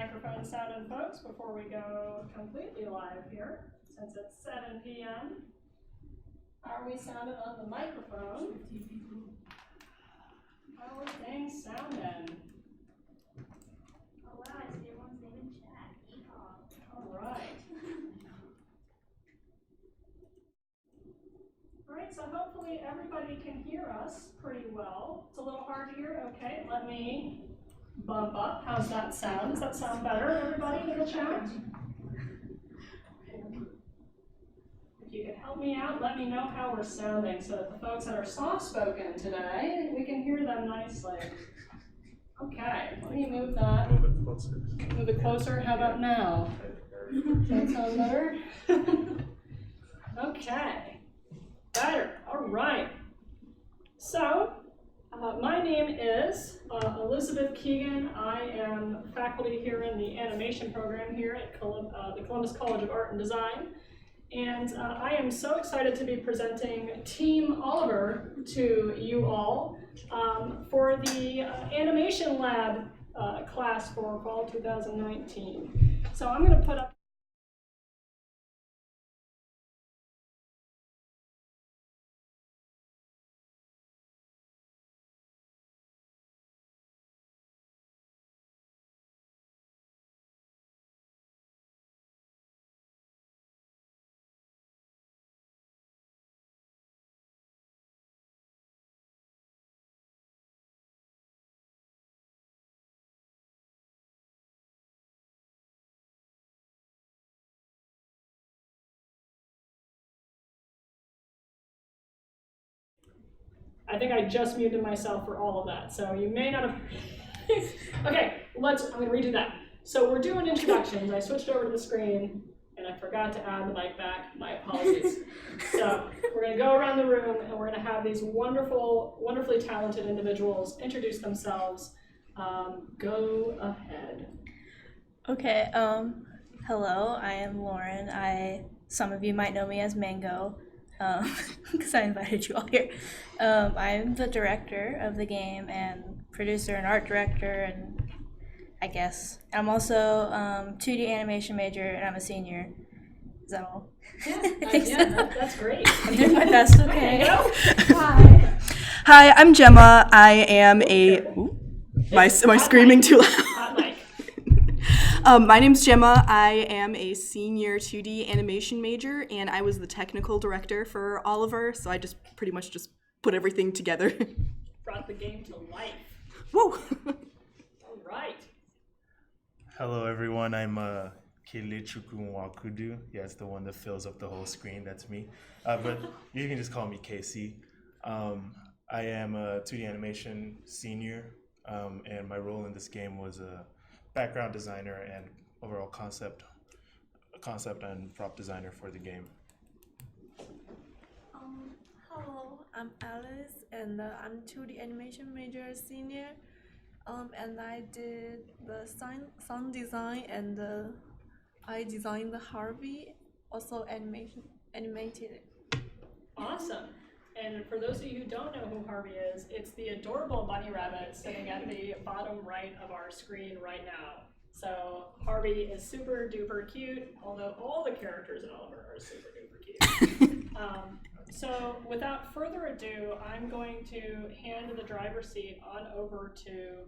microphone sounding, folks, before we go completely live here, since it's 7 p.m. How are we sounding on the microphone? How are things sounding? Oh wow, I see everyone's name in chat. Yeehaw. All right. All right, so hopefully everybody can hear us pretty well. It's a little hard to hear. Okay, let me bump up. How's that sound? Does that sound better, everybody in the chat? If you could help me out, let me know how we're sounding so that the folks that are soft-spoken today, we can hear them nicely. Okay, let me move that. Move it closer. Move it closer. How about now? Does that sound better? Okay. Better. All right. So, my name is Elizabeth Keegan. I am faculty here in the animation program here at the Columbus College of Art and Design. And I am so excited to be presenting Team Oliver to you all for the Animation Lab class for fall 2019. So I'm going to put up I think I just muted myself for all of that, so you may not have. Okay, I'm going to redo that. So we're doing introductions. I switched over to the screen, and I forgot to add the mic back. My apologies. So we're going to go around the room, and we're going to have these wonderfully talented individuals introduce themselves. Go ahead. Okay. Hello. I am Lauren. Some of you might know me as Mango. Because I invited you all here. I'm the director of the game and producer and art director, and I guess I'm also 2D animation major, and I'm a senior. Is that all? Yeah, that's great. I'm doing my best, okay? Hi. Hi, I'm Gemma. I am a... Ooh, am I screaming too loud? Hot mic. My name's Gemma. I am a senior 2D animation major, and I was the technical director for Oliver, so I just pretty much just put everything together. Brought the game to life. Whoa! All right. Hello, everyone. I'm Kelechukwu Nwakudu. Yeah, it's the one that fills up the whole screen. That's me. But you can just call me KC. I am a 2D animation senior, and my role in this game was a background designer and overall concept and prop designer for the game. Hello, I'm Alice, and I'm 2D animation major senior, and I did the sound design, and I designed the Harvey, also animated it. Awesome. And for those of you who don't know who Harvey is, it's the adorable bunny rabbit sitting at the bottom right of our screen right now. So Harvey is super duper cute, although all the characters in Oliver are super duper cute. So without further ado, I'm going to hand the driver's seat on over to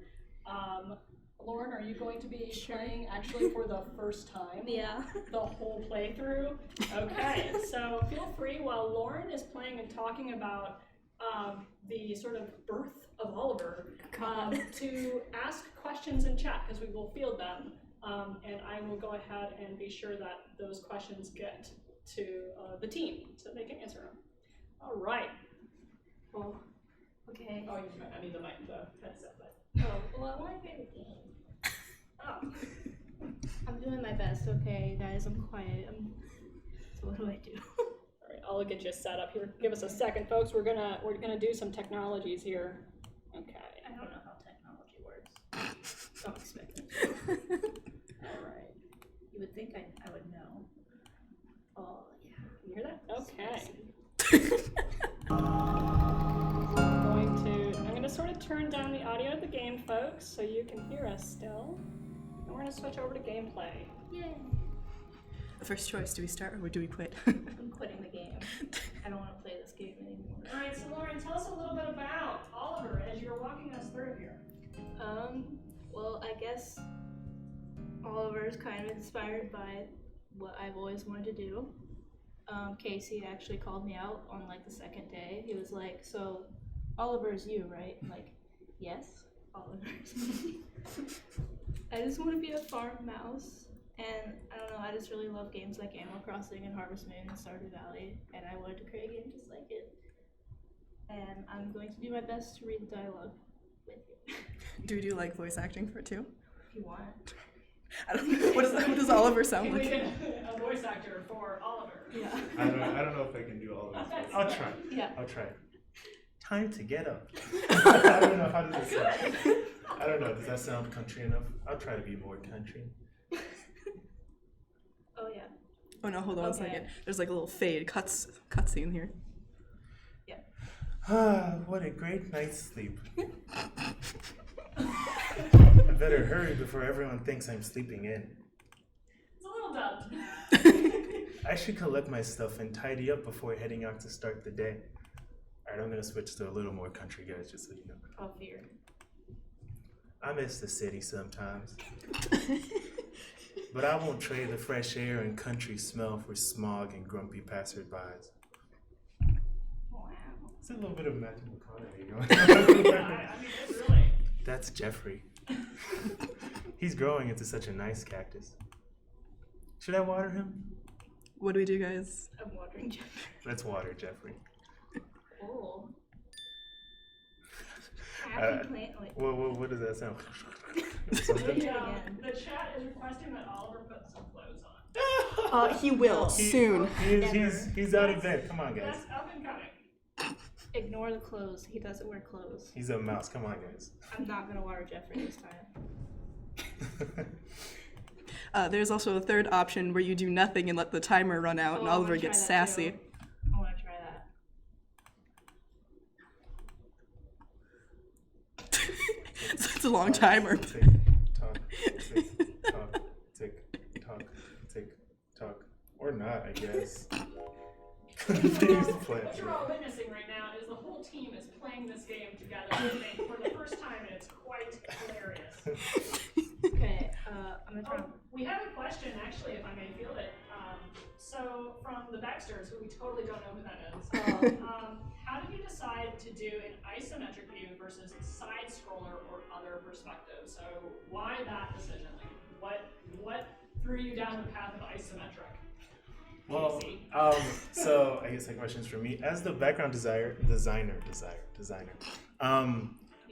Lauren. Are you going to be playing actually for the first time? Yeah. The whole playthrough? Okay, so feel free while Lauren is playing and talking about the sort of birth of Oliver to ask questions in chat, because we will field them, and I will go ahead and be sure that those questions get to the team so they can answer them. All right. Well, okay. Oh, I need the mic, the headset, but. Oh, well, I want to play the game. Oh. I'm doing my best, okay, guys? I'm quiet. So what do I do? All right, I'll get you set up here. Give us a second, folks. We're gonna do some technologies here. Okay. I don't know how technology works. Don't expect it. All right. You would think I would know. Oh, yeah. Can you hear that? Okay. Spicy. I'm going to sort of turn down the audio of the game, folks, so you can hear us still. we're gonna switch over to gameplay. Yay. First choice, do we start or do we quit? I'm quitting the game. I don't want to play this game anymore. All right, so Lauren, tell us a little bit about Oliver as you're walking us through here. Well, I guess Oliver is kind of inspired by what I've always wanted to do. Casey actually called me out on like the second day. He was like, "So, Oliver's you, right?" I'm like, "Yes, Oliver's me." I just want to be a farm mouse, and I don't know. I just really love games like Animal Crossing and Harvest Moon and Stardew Valley, and I wanted to create a game just like it. And I'm going to do my best to read the dialogue with you. Do we do like voice acting for it too? If you want. I don't know. What does Oliver sound Can we like? get a voice actor for Oliver? Yeah. I don't know if I can do all of this. I'll try. Yeah. I'll try. Time to get up. I don't know, how does it sound? I don't know, does that sound country enough? I'll try to be more country. Oh yeah. Oh no, hold on a Okay. second. There's like a little fade cutscene here. Ah, what a great night's sleep. I better hurry before everyone thinks I'm sleeping in. It's a little dubbed. I should collect my stuff and tidy up before heading out to start the day. Alright, I'm gonna switch to a little more country, guys, just so you know. Oh fear. I miss the city sometimes. But I won't trade the fresh air and country smell for smog and grumpy passerbys. Wow. It's a little bit of Matthew McConaughey going on. I mean, it's really. That's Jeffrey. He's growing into such a nice cactus. Should I water him? What do we do, guys? I'm watering Jeffrey. Let's water Jeffrey. Oh. Happy plant. Wait. What does that sound? Do Something? it again. The chat is requesting that Oliver put some clothes on. He will soon. He's out of bed. Come on, guys. That's up and coming. Ignore the clothes. He doesn't wear clothes. He's a mouse. Come on, guys. I'm not gonna water Jeffrey this time. There's also a third option where you do nothing and let the timer run out, and Oh, I Oliver wanna try gets that sassy. too. I wanna try that. It's a long timer. Tick tock, tick tock, tick tock, tick tock, or not, I guess. Confused play. What you're all witnessing right now is the whole team is playing this game together for the first time, and it's quite hilarious. Okay, I'm gonna try. Oh, we have a question, actually, if I may field it. So, from the Baxters, who we totally don't know who that is, how did you decide to do an isometric view versus side scroller or other perspective? So, why that decision? Like, what threw you down the path of isometric? Well, Casey? so I guess that question's for me. As the background designer,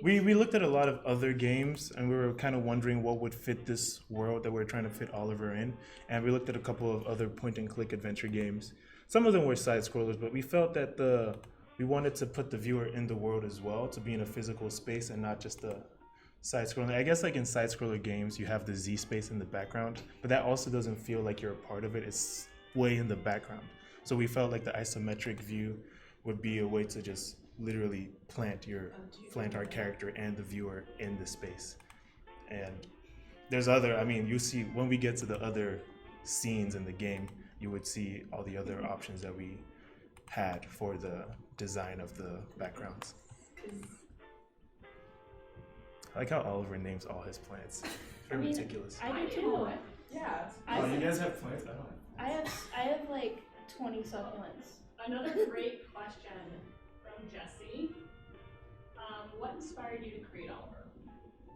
we looked at a lot of other games, and we were kind of wondering what would fit this world that we're trying to fit Oliver in. And we looked at a couple of other point-and-click adventure games. Some of them were side-scrollers, but we felt that we wanted to put the viewer in the world as well, to be in a physical space and not just a side-scroller. I guess like in side-scroller games, you have the Z space in the background, but that also doesn't feel like you're a part of it. It's way in the background. So we felt like the isometric view would be a way to just literally plant our character and the viewer in the space. And there's you see when we get to the other scenes in the game, you would see all the other options that we had for the design of the backgrounds. I like how Oliver names all his plants. Very meticulous. I do too. Yeah. Oh, you guys have plants? I don't have. I have like 20 succulents. Another great question from Jesse. What inspired you to create Oliver?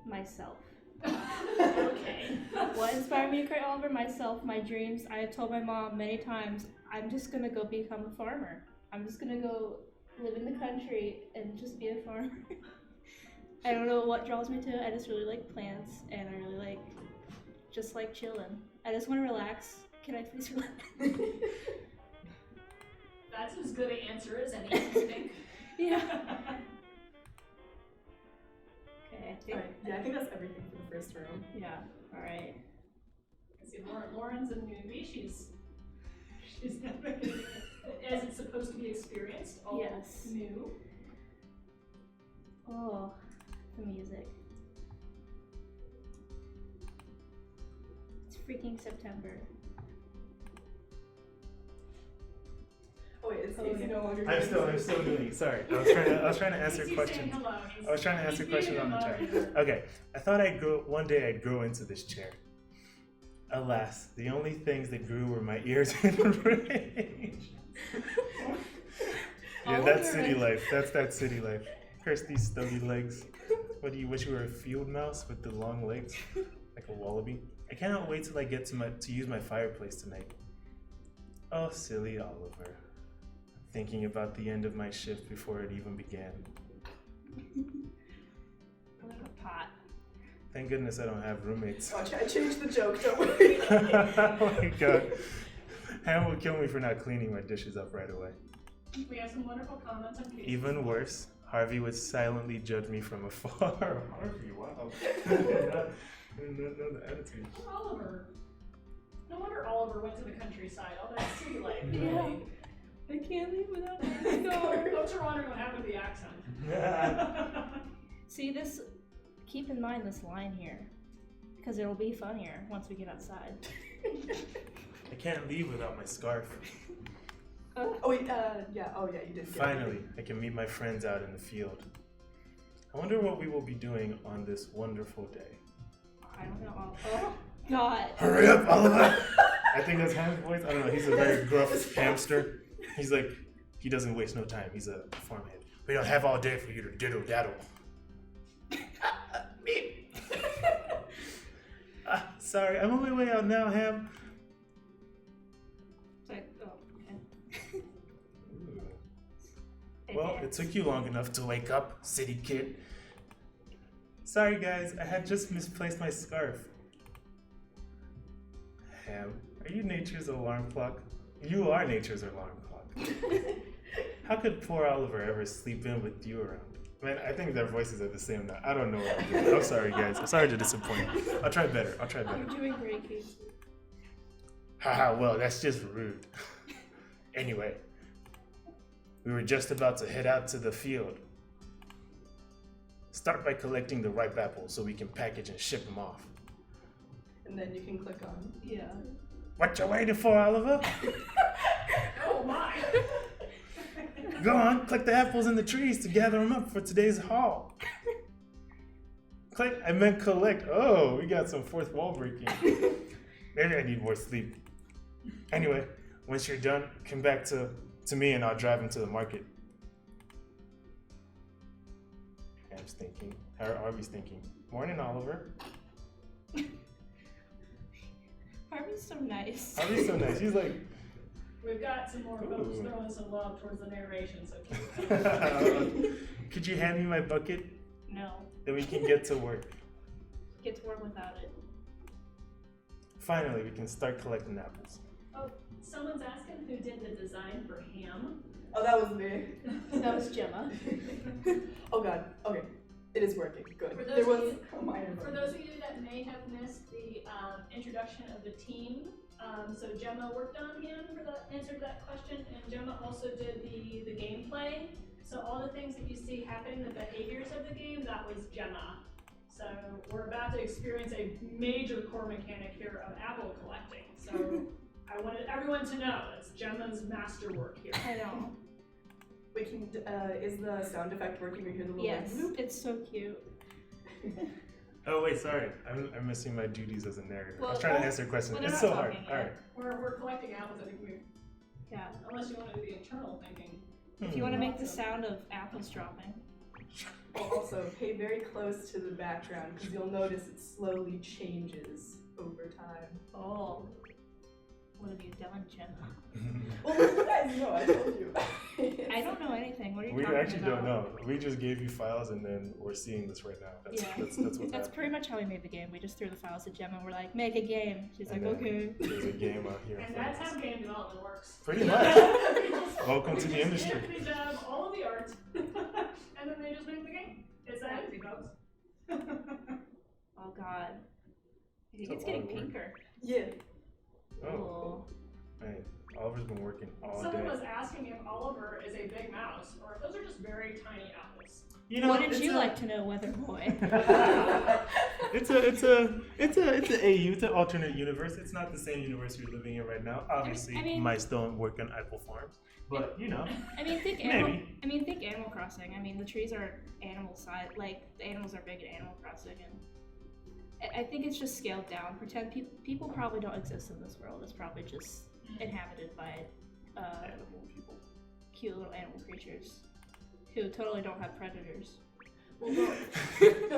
Myself. Okay. What inspired me to create Oliver? Myself, my dreams. I have told my mom many times, I'm just gonna go become a farmer. I'm just gonna go live in the country and just be a farmer. I don't know what draws me to it. I just really like plants, and I really like just like chilling. I just want to relax. Can I please relax? That's as good an answer as any, I think. Yeah. Okay, I think. Alright, yeah, I think that's everything for the first round. Yeah. All right. See, Lauren's a newbie. She's navigating it as it's supposed to be experienced. All Yes. new. Oh, the music. freaking September. Oh wait, is Casey no longer I'm still doing. Sorry, I was trying to answer He's saying questions. hello. I was trying to answer He's questions on the muting chat. him. Okay, I thought one day I'd grow into this chair. Alas, the only things that grew were my ears and range. Yeah, that's city life. That's that city life. Curse these stubby legs. What do you wish you were a field mouse with the long legs? Like a wallaby? I cannot wait till I get to use my fireplace tonight. Oh, silly Oliver. Thinking about the end of my shift before it even began. I like a pot. Thank goodness I don't have roommates. Watch, I changed the joke, don't worry. Oh my god. Ham will kill me for not cleaning my dishes up right away. We have some wonderful comments on Casey. Even worse, Harvey would silently judge me from afar. Harvey, wow. No, the attitude. Oliver. No wonder Oliver went to the countryside. All that city life. Yeah. I can't leave without my scarf. Folks are wondering what happened to the accent. See this, keep in mind this line here, because it'll be funnier once we get outside. I can't leave without my scarf. Oh wait, yeah, oh yeah, you did. Finally, I can meet my friends out in the field. I wonder what we will be doing on this wonderful day. I don't know. Oh, God. Hurry up, Oliver! I think that's Ham's voice. I don't know, he's a very gruff hamster. He's like, he doesn't waste no time. He's a farmhand. We don't have all day for you to diddle daddle. Me. Sorry, I'm on my way out now, Ham. It's like, oh, okay. Well, it took you long enough to wake up, city kid. Sorry guys, I had just misplaced my scarf. Ham, are you nature's alarm clock? You are nature's alarm clock. How could poor Oliver ever sleep in with you around? Man, I think their voices are the same now. I don't know what I'm doing. I'm sorry guys. I'm sorry to disappoint you. I'll try better. You're doing great, Casey. Haha, well, that's just rude. Anyway, we were just about to head out to the field. Start by collecting the ripe apples so we can package and ship them off. And then you can click on. Yeah. What you waiting for, Oliver? Oh my! Go on, click the apples in the trees to gather them up for today's haul. Click, I meant collect. Oh, we got some fourth wall breaking. Maybe I need more sleep. Anyway, once you're done, come back to me and I'll drive into the market. Ham's thinking, Harvey's thinking. Morning, Oliver. Harvey's so nice. Harvey's so nice. He's like, We've got some more folks Ooh. throwing some love towards the narration, so keep could you hand me my bucket? No. Then we can get to work. Get to work without it. Finally, we can start collecting apples. Oh, someone's asking who did the design for Ham. Oh, that was me. That was Gemma. Oh god, okay. It is working, good. For those There of was you- a minor For bug. those of you that may have missed the introduction of the team, so Gemma worked on him for the answer to that question, and Gemma also did the gameplay. So all the things that you see happening, the behaviors of the game, that was Gemma. So we're about to experience a major core mechanic here of apple collecting. So I wanted everyone to know it's Gemma's masterwork here. I know. Wait, is the sound effect working? We hear the little Yes, like, it's so cute. Oh wait, sorry. I'm missing my duties as a narrator. I was Well, trying to answer questions. well, It's they're so not hard. talking All yet. right. We're collecting apples. I think we, Yeah. unless you want to do the internal thinking. If you want to make the sound of apples dropping. Well, also pay very close to the background because you'll notice it slowly changes over time. Oh. What have you done, Gemma? Well, you guys know, I told you. I don't know anything. What are you We talking actually about? don't know. We just gave you files and then we're seeing this right now. That's Yeah. that's what's That's happening. pretty much how we made the game. We just threw the files to Gemma and we're like, make a game. She's like, And then okay. There's a game out here. in And front that's of us. how game development works. Pretty much. They just- Welcome to they the just industry. They dub all of the art, and then they just make the game. It's that easy, folks. Oh god. I think It's it's a lot getting of work. pinker. Yeah. Oh, man. Oliver's been working all Someone day. was asking if Oliver is a big mouse, or if those are just very tiny apples. You know, Wouldn't it's you a- like to know, Weather Boy? it's an AU, it's an alternate universe. It's not the same universe you're living in right now. Obviously, I mean- mice don't work on apple farms, but you know, I mean, think Maybe. think Animal Crossing. I mean, the trees are animal size. Like the animals are big in Animal Crossing, and I think it's just scaled down. Pretend people probably don't exist in this world. It's probably just inhabited by animal people. cute little animal creatures who totally don't have predators. Well, no,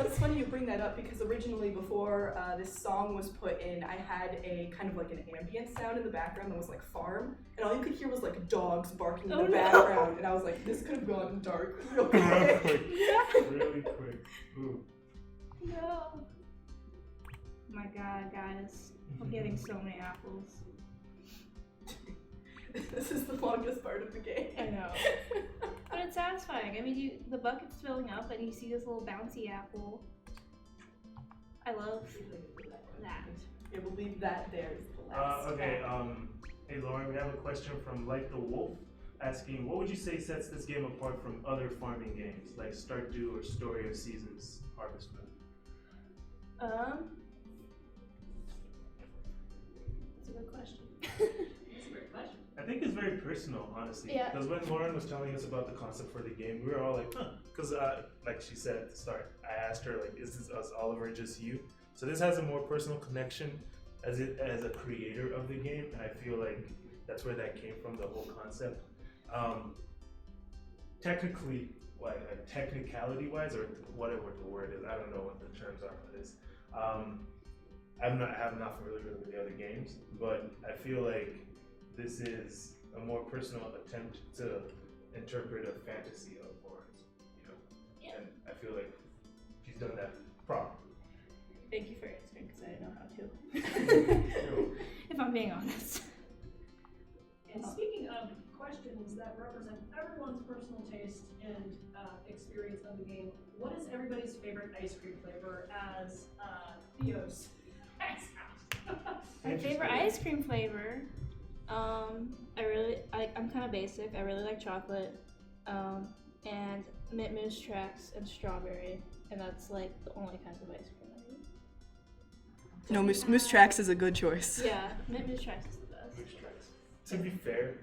it's funny you bring that up because originally before this song was put in, I had a kind of like an ambient sound in the background that was like farm, and all you could hear was like dogs barking in Oh, the no. background, and I was like, this could have gone dark real Real quick. quick, really quick. Ooh. No. My God, guys, I'm getting so many apples. This is the longest part of the game. I know. But it's satisfying. I mean, the bucket's filling up, and you see this little bouncy apple. I love that. Yeah, we'll leave that there as the last. Okay. Hey Lauren, we have a question from Like the Wolf asking, what would you say sets this game apart from other farming games like Stardew or Story of Seasons, Harvest Moon? That's a good question. That's a great question. I think it's very personal, honestly. Yeah. Because when Lauren was telling us about the concept for the game, we were all like, huh. Because, like she said at the start, I asked her, like, is this us, Oliver, just you? So this has a more personal connection as a creator of the game, and I feel like that's where that came from, the whole concept. Technically, like technicality-wise, or whatever the word is, I don't know what the terms are for this. I'm not familiar with the other games, but I feel like this is a more personal attempt to interpret a fantasy of horrors, you know? Yeah. And I feel like she's done that properly. Thank you for answering, because I didn't know how to. If I'm being honest. And speaking of questions that represent everyone's personal taste and experience of the game, what is everybody's favorite ice cream flavor as Theo's My favorite ice cream flavor, I'm kind of basic. I really like chocolate, and mint mousse tracks and strawberry, and that's like the only kinds of ice cream I eat. No, Moose Tracks is a good choice. Yeah, mint mousse tracks is the best. Which tracks? To be fair,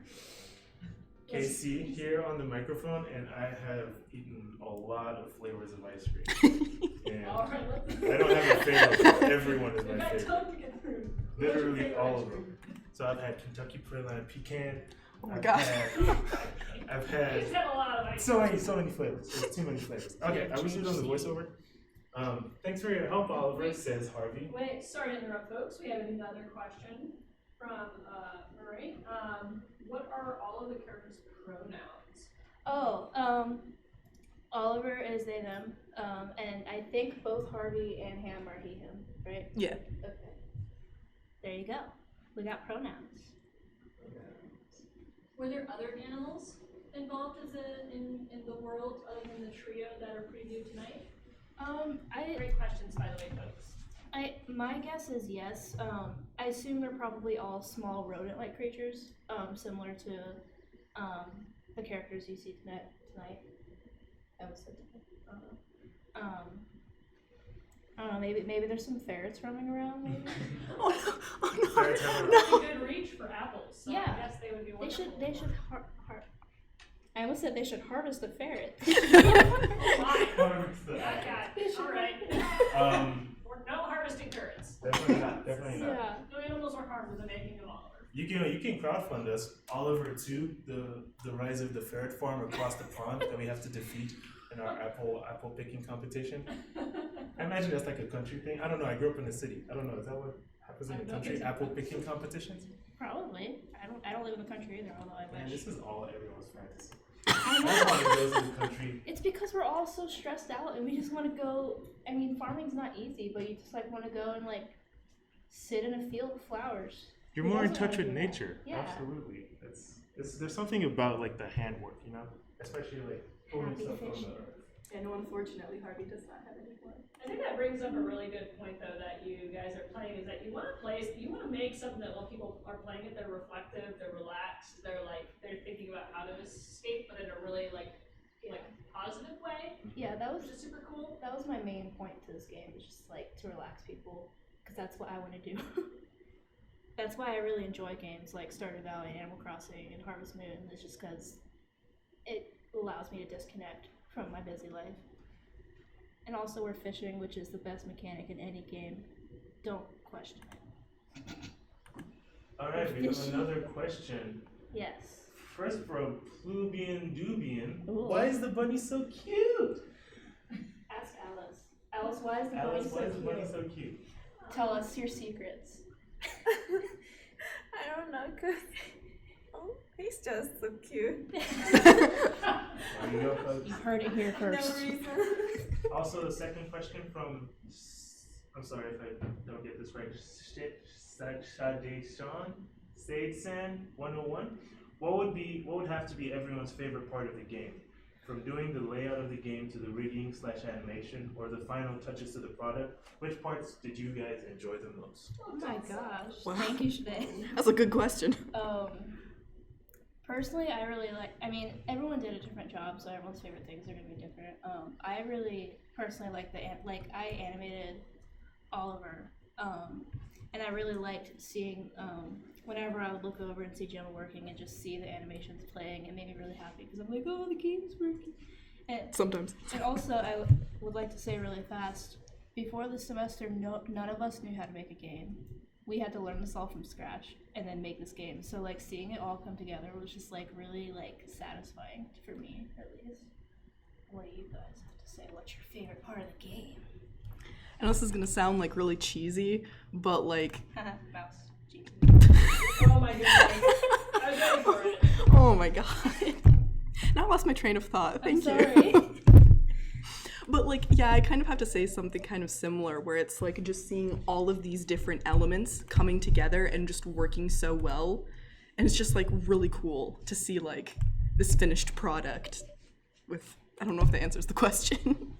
KC here on the microphone, and I have eaten a lot of flavors of ice cream. And All right, let's I don't have a favorite. Everyone is we my got favorite. time to get through. What's your Literally favorite all ice of cream? them. So I've had Kentucky Praline Pecan. Oh my I've god. I've He's had had a lot of ice so many flavors. There's too many flavors. Okay, are we still on the voiceover? Thanks for your help, Oliver, says Harvey. Wait, sorry to interrupt, folks. We have another question from Murray. What are all of the characters' pronouns? Oh, Oliver is they them, and I think both Harvey and Ham are he him, right? Yeah. Okay. There you go. We got pronouns. Were there other animals involved in the world other than the trio that are previewed tonight? Great questions, by the way, folks. My guess is yes. I assume they're probably all small rodent-like creatures, similar to the characters you see tonight. I was said I don't know. Maybe there's some ferrets roaming around. Maybe Oh no! Oh Ferrets have no! Pretty good reach for apples, so Yeah. I guess they would be wonderful. they should I almost said they should harvest a ferret. Why? Harvest the That apple. guy. All right. Um, No harvesting ferrets. definitely not. Definitely not. Yeah. No animals were harmed in the making of Oliver. You can crowdfund us, Oliver 2, the rise of the ferret farm across the pond that we have to defeat in our apple picking competition. I imagine that's like a country thing. I don't know. I grew up in the city. I don't know. Is that what happens in I the don't country? think so. Apple picking competitions? Probably. I don't live in the country either, although I Man, wish. this is all everyone's fantasy. I Everyone know. goes in the country. It's because we're all so stressed out and we just want to go. I mean, farming's not easy, but you just like want to go and like sit in a field of flowers. You're Who more in doesn't touch wanna with do that? nature. Yeah. Absolutely. There's something about like the handwork, you know, especially like pulling Happy stuff from fishing. the earth. And unfortunately, Harvey does not have any more. I think that brings up a really good point, though, that you guys are playing, is that you want to make something that while people are playing it, they're reflective, they're relaxed, they're thinking about how to escape, but in a really like positive way, Yeah, that was which is super cool. that was my main point to this game. It's just like to relax people, because that's what I want to do. That's why I really enjoy games like Stardew Valley, Animal Crossing, and Harvest Moon. It's just because it allows me to disconnect from my busy life. And also, we're fishing, which is the best mechanic in any game. Don't question it. All right, we have another question. Yes. First from Plubian Dubian. Ooh. Why is the bunny so cute? Ask Alice. Alice, why is the bunny Alice, so why is the cute? bunny so cute? Tell us your secrets. I don't know, cause he's just so cute. There you go, folks. You heard it here No first. reason. Also, the second question from, I'm sorry if I don't get this right, Sadesan 101. What would have to be everyone's favorite part of the game? From doing the layout of the game to the rigging / animation or the final touches to the product, which parts did you guys enjoy the most? Oh my gosh. Wow. Thank you, Shanae. That's a good question. Personally, I really everyone did a different job, so everyone's favorite things are gonna be different. I really personally like I animated Oliver, and I really liked seeing, whenever I would look over and see Gemma working and just see the animations playing, it made me really happy, because I'm like, oh, the game's working. And Sometimes. And also, I would like to say really fast, before the semester, none of us knew how to make a game. We had to learn this all from scratch and then make this game. So like seeing it all come together was just like really like satisfying for me, at least. What do you guys have to say? What's your favorite part of the game? I know this is gonna sound like really cheesy, but like, Mouse. Gee. Oh my goodness. I was ready for it. oh my god. Now I lost my train of thought. Thank sorry. you. But like, yeah, I kind of have to say something kind of similar, where it's like just seeing all of these different elements coming together and just working so well. And it's just like really cool to see like this finished product with, I don't know if that answers the question.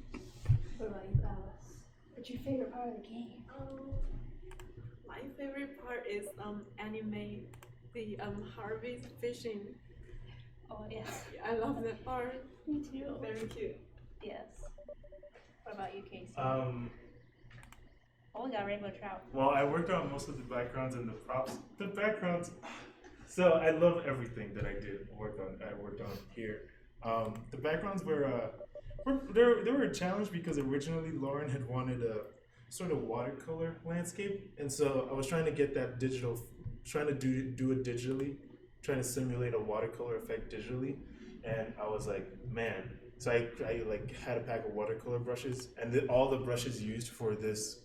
What about you, Alice? What's your favorite part of the game? My favorite part is animate the harvest fishing. Oh yeah. I love that part. Me too. Very cute. Yes. What about you, Casey? Oh, we got rainbow trout. Well, I worked on most of the backgrounds and the props. The backgrounds. So I love everything that I did. I worked on here. The backgrounds were they were a challenge because originally Lauren had wanted a sort of watercolor landscape, and so I was trying to get that digital, trying to do it digitally, trying to simulate a watercolor effect digitally, and I was like, man. So I like had a pack of watercolor brushes, and all the brushes used for these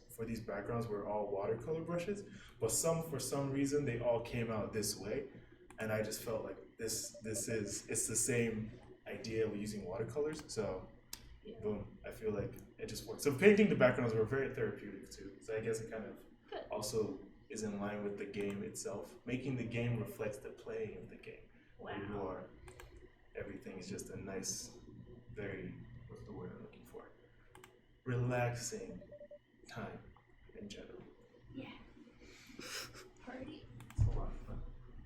backgrounds were all watercolor brushes, but for some reason they all came out this way, and I just felt like it's the same idea of using watercolors. So boom, I feel like it just worked. So painting the backgrounds were very therapeutic too. So I guess it kind of also is in line with the game itself. Making the game reflects the playing of the game. Wow. You are, everything is just a nice, very, what's the word I'm looking for? Relaxing time in general. Yeah. Party. It's a lot of fun.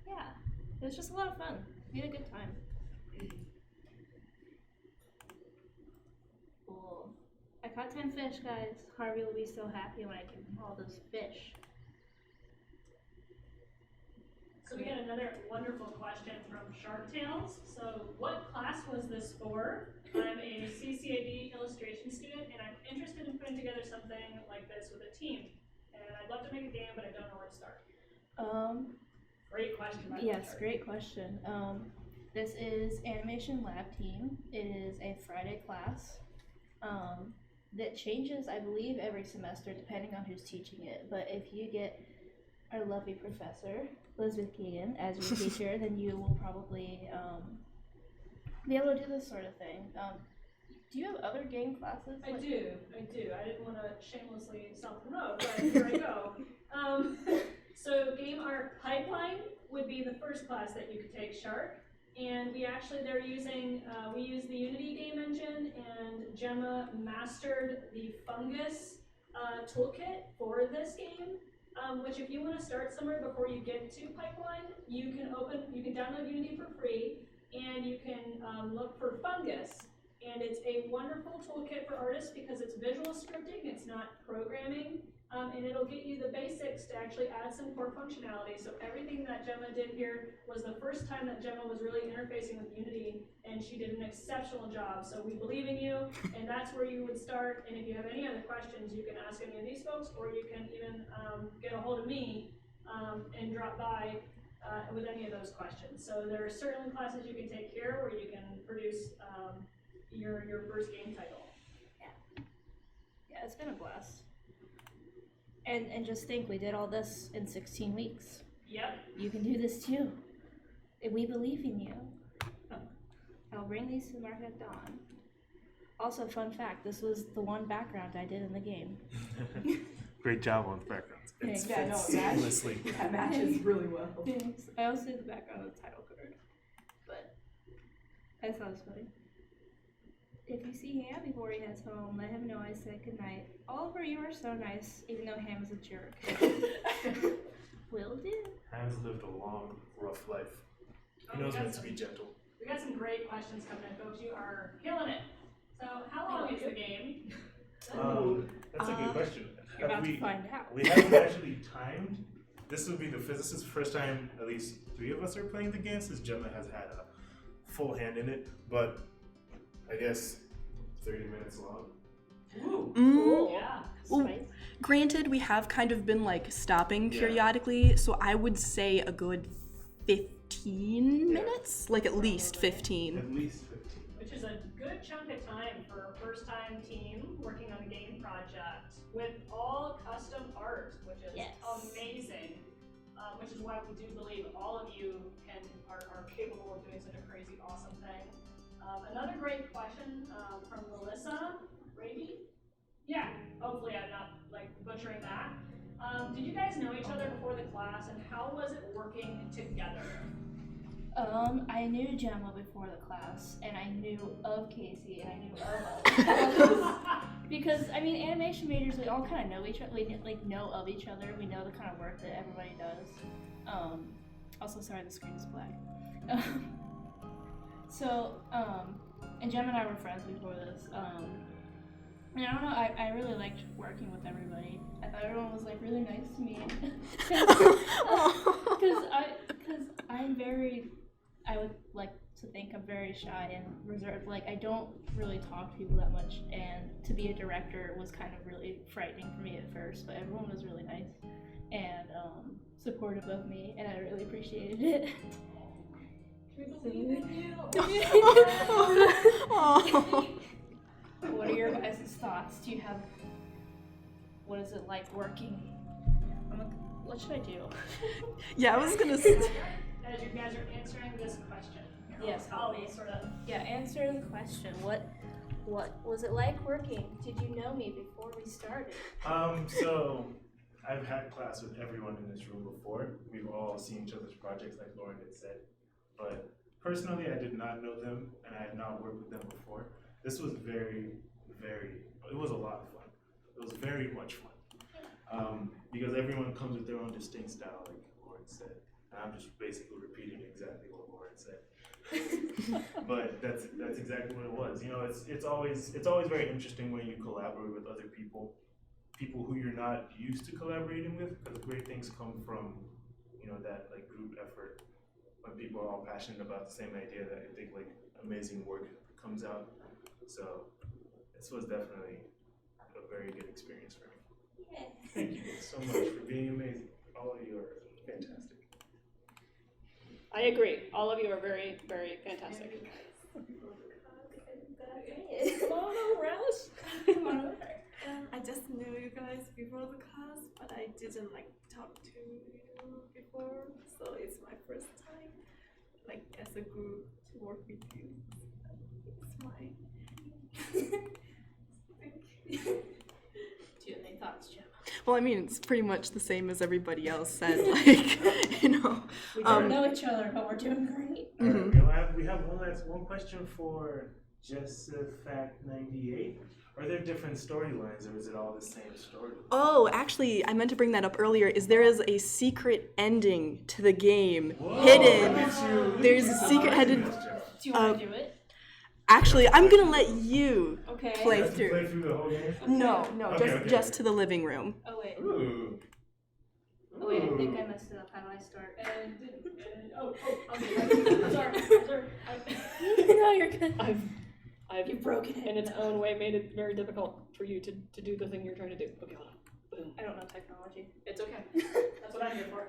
Yeah. It was just a lot of fun. We had a good time. Cool. I caught 10 fish, guys. Harvey will be so happy when I give him all those fish. So we got another wonderful question from Shark Tales. So what class was this for? I'm a CCAD illustration student, and I'm interested in putting together something like this with a team. And I'd love to make a game, but I don't know where to start. Great question. by the way, Yes, Shark. great question. This is Animation Lab Team. It is a Friday class that changes, I believe, every semester depending on who's teaching it. But if you get our lovely professor, Elizabeth Keegan, as your teacher, then you will probably be able to do this sort of thing. Do you have other game classes? I do. I didn't want to shamelessly self-promote, but here I go. So Game Art Pipeline would be the first class that you could take, Shark. And we use the Unity game engine, and Gemma mastered the Fungus toolkit for this game. Which if you want to start somewhere before you get to Pipeline, you can download Unity for free, and you can look for Fungus. and it's a wonderful toolkit for artists because it's visual scripting, it's not programming, and it'll get you the basics to actually add some core functionality. So everything that Gemma did here was the first time that Gemma was really interfacing with Unity, and she did an exceptional job. So we believe in you, and that's where you would start. And if you have any other questions, you can ask any of these folks, or you can even get a hold of me and drop by with any of those questions. So there are certainly classes you can take here where you can produce your first game title. Yeah, it's been a blast. And just think, we did all this in 16 weeks. Yep. You can do this too. And we believe in you. I'll bring these to market at dawn. Also, fun fact, this was the one background I did in the game. Great job on the backgrounds. It's Yeah, no, fits that- seamlessly. That matches really well. Thanks. I also did the background of the title card. But I thought it was funny. If you see Ham before he heads home, let him know I said goodnight. Oliver, you are so nice, even though Ham is a jerk. Will do. Hans lived a long, rough life. He Oh, knows we when got to be gentle. We got some great questions coming in, folks. You are killing it. So how long is the game? That's a good question. You're Have about we, to find out. we haven't actually timed. This is the first time at least 3 of us are playing the game since Gemma has had a full hand in it. But I guess 30 minutes long. Mm. Yeah. Well, Spice. granted, we have kind of been like stopping Yeah. periodically, so I would say a good 15 Yeah. minutes, like at least 15. At least 15. Which is a good chunk of time for a first-time team working on a game project with all custom art, which is Yes. amazing. Which is why we do believe all of you are capable of doing such a crazy, awesome thing. Another great question from Melissa Raby. Yeah, hopefully I'm not like butchering that. Did you guys know each other before the class, and how was it working together? I knew Gemma before the class, and I knew of Casey, and I knew of others. Because, I mean, animation majors, we all kind of know each other, we know of each other, we know the kind of work that everybody does. Also, sorry, the screen is black. And Gemma and I were friends before this. And I don't know, I really liked working with everybody. I thought everyone was, like, really nice to me. Because I'm very, I would like to think I'm very shy and reserved. Like, I don't really talk to people that much, and to be a director was kind of really frightening for me at first, but everyone was really nice and supportive of me, and I really appreciated it. We believe in you. What are your guys' thoughts? Do you have, what is it like working? What should I do? Yeah, I was gonna say. As you guys are answering this question. Yes, I'll help me. sort of. Yeah, answer the question. What was it like working? Did you know me before we started? So I've had class with everyone in this room before. We've all seen each other's projects, like Lauren had said. But personally, I did not know them, and I had not worked with them before. This was it was a lot of fun. It was very much fun. Because everyone comes with their own distinct style, like Lauren said. And I'm just basically repeating exactly what Lauren said. But that's exactly what it was. You know, it's always very interesting when you collaborate with other people who you're not used to collaborating with, because great things come from, you know, that like group effort when people are all passionate about the same idea. That I think like amazing work comes out. So this was definitely a very good experience for me. Yeah. Thank you guys so much for being amazing. All of you are fantastic. I agree. All of you are very, very fantastic. Come on over, Alice. Come on over. I just knew you guys before the class, but I didn't like talk to you before, so it's my first time, like as a group, to work with you. It's my. Thank you. Do you have any thoughts, Gemma? Well, I mean, it's pretty much the same as everybody else said. Like, you know. We don't know each other, but we're doing great. Alright, we have one question for JustFact98. Are there different storylines, or is it all the same story? Oh, actually, I meant to bring that up earlier. There is a secret ending to the game Whoa, hidden. look at you. There's a secret hidden. Do you want to do it? Actually, I'm gonna let you Okay. play You have to through. play through the whole game? No, Okay, just okay. just to the living room. Oh wait. Ooh. Oh wait, I think I Ooh. messed it up. How do I start? I'm sorry. No, you're good. I've You've broken it. in its own way made it very difficult for you to do the thing you're trying to do. Okay, hold on. Boom. I don't know technology. It's okay. That's what I'm here for.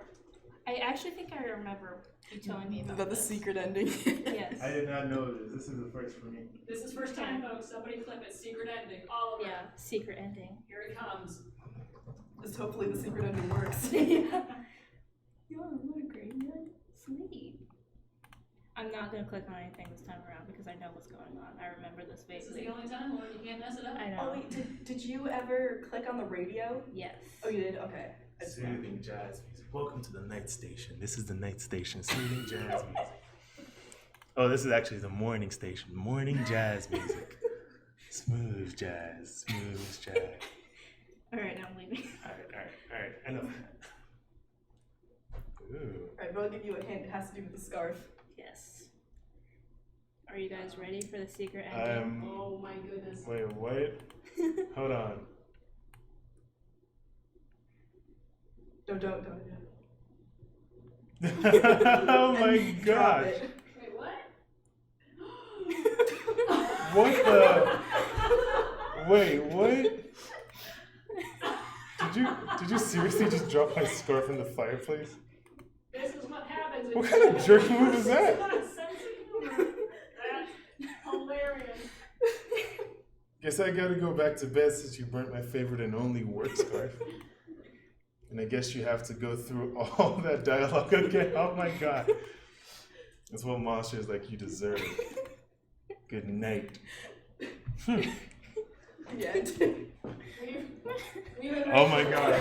I actually think I remember you telling me about About the this. secret ending. Yes. I did not know this. This is the first for me. This is first time, folks. Somebody clip it. Secret ending. All over. Yeah. Secret ending. Here it comes. Just hopefully the secret ending works. You want to great Sweet. I'm not gonna click on anything this time around because I know what's going on. I remember this This is vaguely. the only time, Lauren. You can't mess it up. I know. Oh wait, did you ever click on the radio? Yes. Oh, you did? Okay. Soothing jazz music. Welcome to the night station. This is the night station. Soothing jazz music. Oh, this is actually the morning station. Morning jazz music. Smooth jazz. Smooth jazz. All right, now I'm leaving. Alright. Enough of that. Ooh. Alright, but I'll give you a hint. It has to do with the scarf. Yes. Are you guys ready for the secret ending? Oh my goodness. Wait, what? Hold on. Don't. Oh my And drop gosh. it. Wait, what? What the? Wait, what? Did you seriously just drop my scarf in the fireplace? This is what happens. What kind of jerk move is that? Sense of humor. That's hilarious. Guess I gotta go back to bed since you burnt my favorite and only work scarf. And I guess you have to go through all that dialogue again. Oh my god. That's what monsters like you deserve. Good night. Yeah. Oh my god.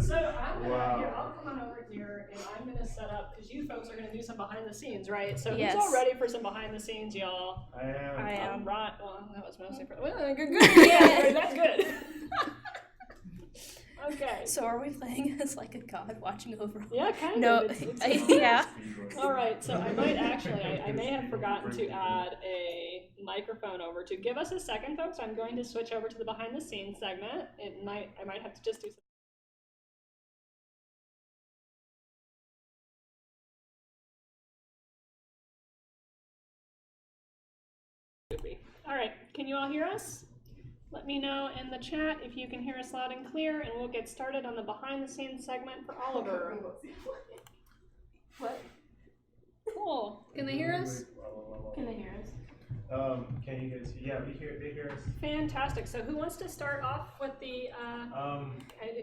So I'm gonna, Wow. here, I'll come on over here and I'm gonna set up, because you folks are gonna do some behind the scenes, right? So Yes. who's all ready for some behind the scenes, y'all? I am. I am. Right, well, that was mostly for, well, good, yeah, that's good. Okay. So are we playing as like a god watching over? Yeah, kind of. No. It's Yeah. all right, so I might actually, I may have forgotten to add a microphone over to. Give us a second, folks. I'm going to switch over to the behind the scenes segment. I might have to just do some. All right, can you all hear us? Let me know in the chat if you can hear us loud and clear, and we'll get started on the behind the scenes segment for Oliver. What? Cool. Can they hear us? Can they hear us? Can you guys? Yeah, they hear us. Fantastic. So who wants to start off with the? I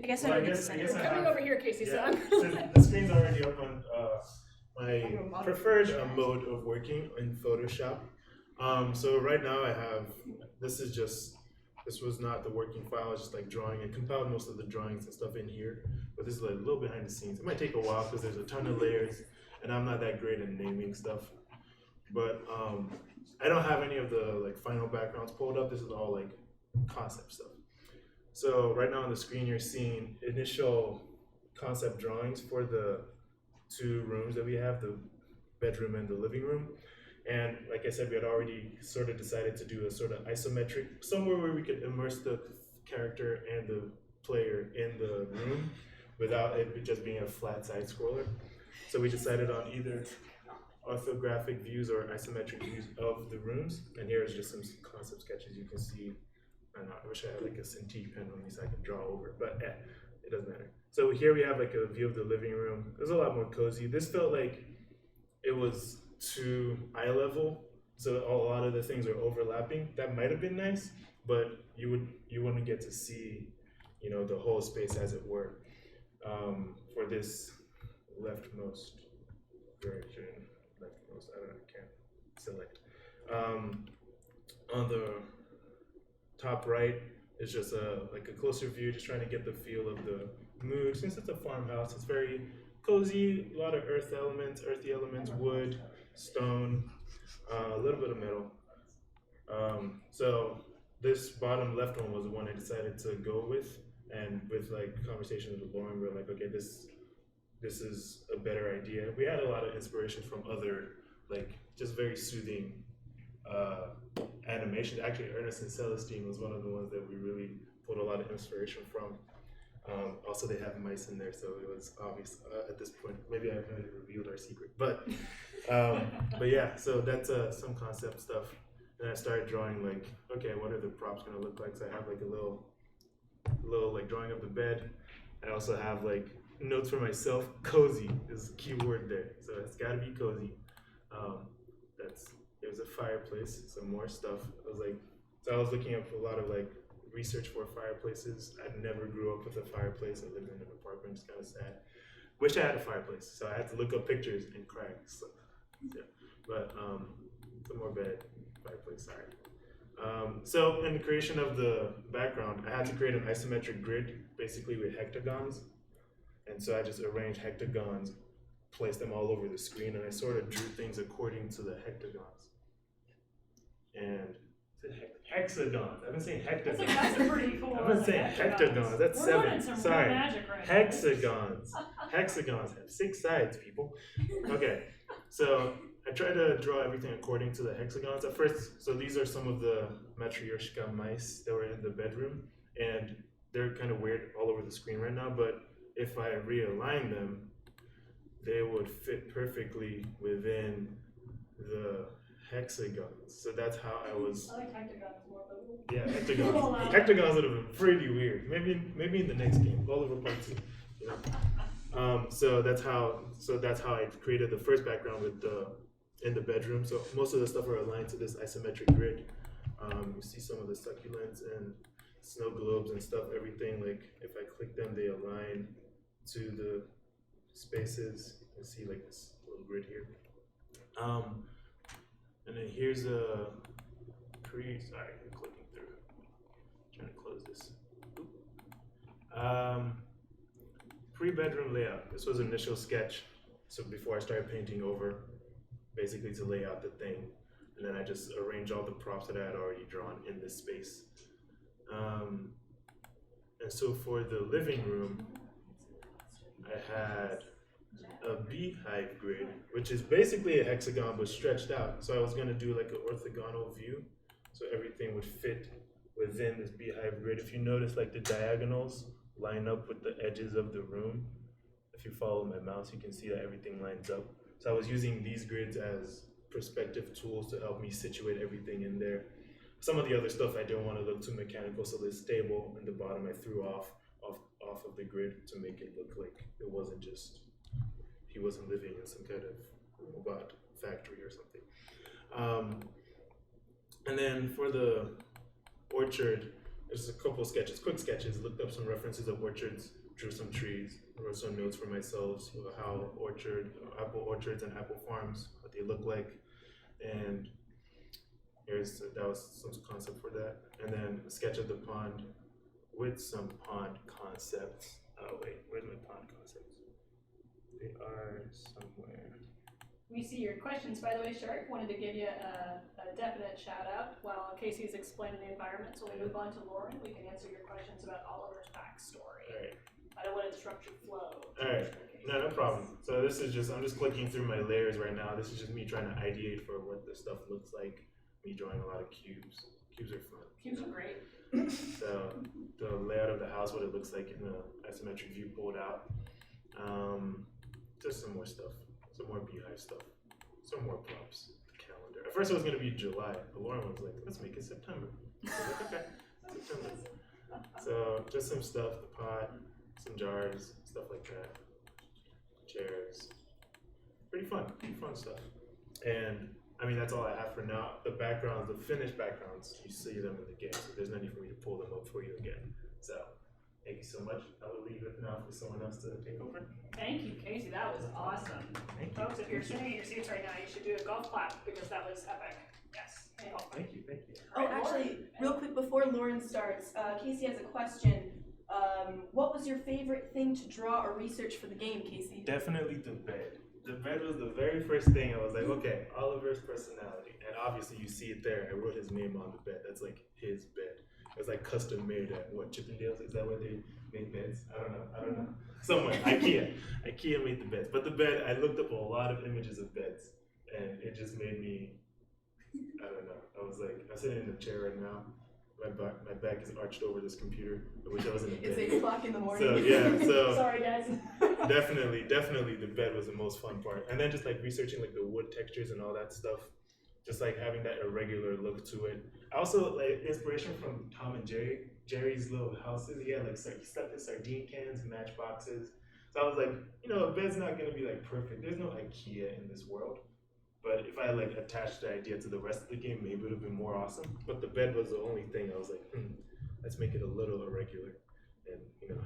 guess Well, I I don't guess I Coming have. over here, Casey. So Yeah, I'm so gonna the screen's already up on my preferred mode of working in Photoshop. So right now I have, this was not the working file, it's just like drawing. I compiled most of the drawings and stuff in here, but this is like a little behind the scenes. It might take a while because there's a ton of layers and I'm not that great at naming stuff. But I don't have any of the like final backgrounds pulled up. This is all like concept stuff. So right now on the screen you're seeing initial concept drawings for the two rooms that we have, the bedroom and the living room. And like I said, we had already sort of decided to do a sort of isometric, somewhere where we could immerse the character and the player in the room without it just being a flat side scroller. So we decided on either orthographic views or isometric views of the rooms. And here is just some concept sketches you can see. I don't know, I wish I had like a Cintiq pen on me so I could draw over, but it doesn't matter. So here we have like a view of the living room. It was a lot more cozy. This felt like it was too eye level, so a lot of the things are overlapping. That might have been nice, but you wouldn't get to see, you know, the whole space as it were. For this leftmost version, leftmost, I don't know, I can't select. On the top right is just like a closer view, just trying to get the feel of the mood. Since it's a farmhouse, it's very cozy, a lot of earthy elements, wood, stone, a little bit of metal. So this bottom left one was the one I decided to go with, and with like conversation with Lauren, we're like, okay, this this is a better idea. We had a lot of inspiration from other, like, just very soothing animation. Actually, Ernest and Celestine was one of the ones that we really pulled a lot of inspiration from. Also, they have mice in there, so it was obvious at this point. Maybe I've already revealed our secret, but yeah. So that's some concept stuff. And I started drawing like, okay, what are the props gonna look like? So I have like a little like drawing of the bed. I also have like notes for myself. Cozy is a key word there, so it's got to be cozy. There's a fireplace, some more stuff. I was looking up a lot of like research for fireplaces. I never grew up with a fireplace. I lived in an apartment. It's kind of sad. Wish I had a fireplace, so I had to look up pictures and cry. So, yeah. But some more bed, fireplace. Sorry. So in the creation of the background, I had to create an isometric grid, basically with hectagons. And so I just arranged hectagons, placed them all over the screen, and I sort of drew things according to the hectagons. And hexagons. I've been saying hectagons. That's a pretty cool. I've been saying hectagons. That's We're 7. learning some real Sorry. magic right now. Hexagons. Hexagons have 6 sides, people. Okay, so I try to draw everything according to the hexagons at first. So these are some of the Matryoshka mice that were in the bedroom, and they're kind of weird all over the screen right now, but if I realign them, they would fit perfectly within the hexagons. So that's how I was. I like hectagons more, but Yeah, hectagons. Hectagons would have been pretty weird. Maybe in the next game, all over part 2. You know? So that's how I created the first background with in the bedroom. So most of the stuff are aligned to this isometric grid. You see some of the succulents and snow globes and stuff. Everything, like if I click them, they align to the spaces. You can see like this little grid here. And then here's a sorry, I'm clicking through. Trying to close this. Pre-bedroom layout. This was initial sketch. So before I started painting over, basically to lay out the thing. And then I just arrange all the props that I had already drawn in this space. And so for the living room, I had a beehive grid, which is basically a hexagon but stretched out. So I was gonna do like an orthogonal view, so everything would fit within this beehive grid. If you notice, like the diagonals line up with the edges of the room. If you follow my mouse, you can see that everything lines up. So I was using these grids as perspective tools to help me situate everything in there. Some of the other stuff I didn't want to look too mechanical, so this table in the bottom I threw off of the grid to make it look like it wasn't just, he wasn't living in some kind of robot factory or something. And then for the orchard, there's a couple of sketches, quick sketches, looked up some references of orchards, drew some trees, wrote some notes for myself, how apple orchards and apple farms, what they look like. And that was some concept for that. And then a sketch of the pond with some pond concepts. Oh wait, where's my pond concepts? They are somewhere. we see your questions, by the way, Shark. Wanted to give you a definite shout out while Casey's explaining the environment. So we move on to Lauren. We can answer your questions about Oliver's backstory. All right. I don't want to disrupt your flow. All right. No problem. So this is just, I'm just clicking through my layers right now. This is just me trying to ideate for what the stuff looks like. Me drawing a lot of cubes. Cubes are fun. Cubes are great. So the layout of the house, what it looks like in the isometric view pulled out. Just some more stuff. Some more beehive stuff. Some more props. The calendar. At first it was going to be July, but Lauren was like, let's make it September. I was like, okay, September. So just some stuff, the pot, some jars, stuff like that. Chairs. Pretty fun stuff. And I mean, that's all I have for now. The backgrounds, the finished backgrounds, you see them in the game, so there's no need for me to pull them up for you again. So, thank you so much. I will leave it now for someone else to take over. Thank you, Casey. That was awesome. Thank you. Folks, if you're sitting in your seats right now, you should do a golf clap because that was epic. Yes. Thank you. Oh, actually, real quick before Lauren starts, Casey has a question. What was your favorite thing to draw or research for the game, Casey? Definitely the bed. The bed was the very first thing I was like, okay, Oliver's personality. And obviously you see it there. I wrote his name on the bed. That's like his bed. It was like custom made at what, Chippendales? Is that where they made beds? I don't know. Somewhere, IKEA made the beds. But the bed, I looked up a lot of images of beds, and it just made me, I don't know. I was like, I'm sitting in a chair right now. My back is arched over this computer. I wish I was in a bed. It's 8 o'clock in the morning. So yeah, so Sorry, guys. definitely the bed was the most fun part. And then just like researching like the wood textures and all that stuff, just like having that irregular look to it. I also like inspiration from Tom and Jerry's little houses. He had like he stuck the sardine cans, matchboxes. So I was like, a bed's not gonna be like perfect. There's no IKEA in this world. But if I like attached the idea to the rest of the game, maybe it would have been more awesome. But the bed was the only thing I was like, let's make it a little irregular, and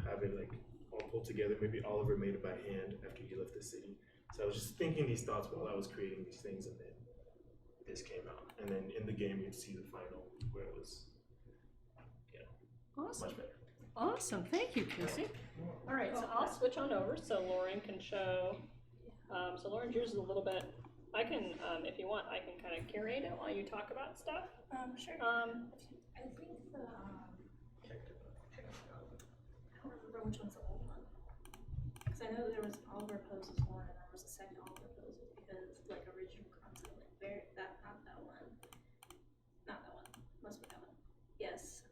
have it like all pulled together. Maybe Oliver made it by hand after he left the city. So I was just thinking these thoughts while I was creating these things, and then this came out. And then in the game, you'd see the final where it was, Awesome. much better. Awesome. Thank you, Casey. All right, so I'll switch on over so Lauren can show. So Lauren's yours is a little bit. I can, if you want, I can kind of curate it while you talk about stuff. Sure. I think the, I don't remember which one's the old one. Because I know there was Oliver poses one and there was a second Oliver poses because like original concept, like not that one. Not that one. Must be that one. Yes.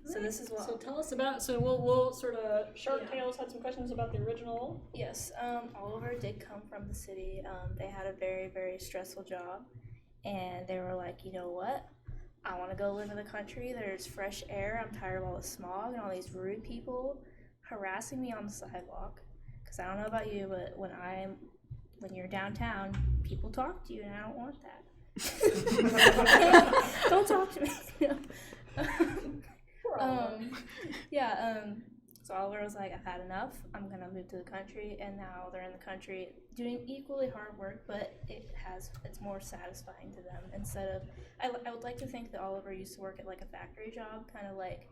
So this is what. So tell us about. So we'll sort of Shark Yeah. Tales had some questions about the original. Yes. Oliver did come from the city. They had a very, very stressful job, and they were like, you know what? I want to go live in the country. There's fresh air. I'm tired of all the smog and all these rude people harassing me on the sidewalk. Because I don't know about you, but when you're downtown, people talk to you, and I don't want that. Don't talk to me. So Oliver was like, I've had enough. I'm gonna move to the country, and now they're in the country doing equally hard work, but it's more satisfying to them. Instead of, I would like to think that Oliver used to work at like a factory job, kind of like